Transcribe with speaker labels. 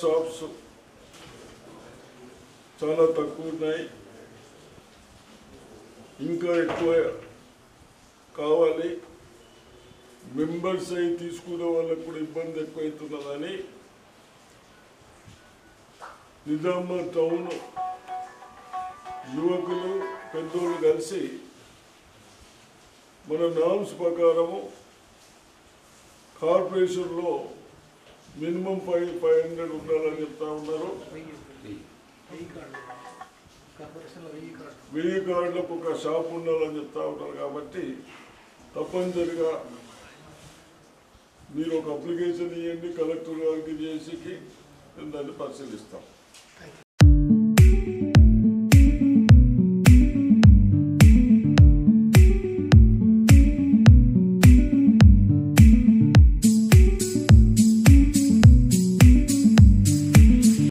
Speaker 1: Shops చాలా తక్కువ ఉన్నాయి, ఇంకా ఎక్కువ కావాలి. మెంబర్స్ అయి తీసుకునే వాళ్ళకు కూడా ఇబ్బంది ఎక్కువైతున్నదని నిజామాబాద్ టౌన్ యువకులు పెద్దోళ్ళు కలిసి మన నామ్స్ ప్రకారము కార్పొరేషన్లో మినిమం 500 ఉండాలని చెప్తా ఉన్నారు. 1000 కార్డులకు ఒక షాప్ ఉండాలని చెప్తా ఉన్నారు. కాబట్టి తప్పనిసరిగా మీరు ఒక అప్లికేషన్ ఇవ్వండి కలెక్టర్ గారికి, జేసీకి, దాన్ని పరిశీలిస్తాం.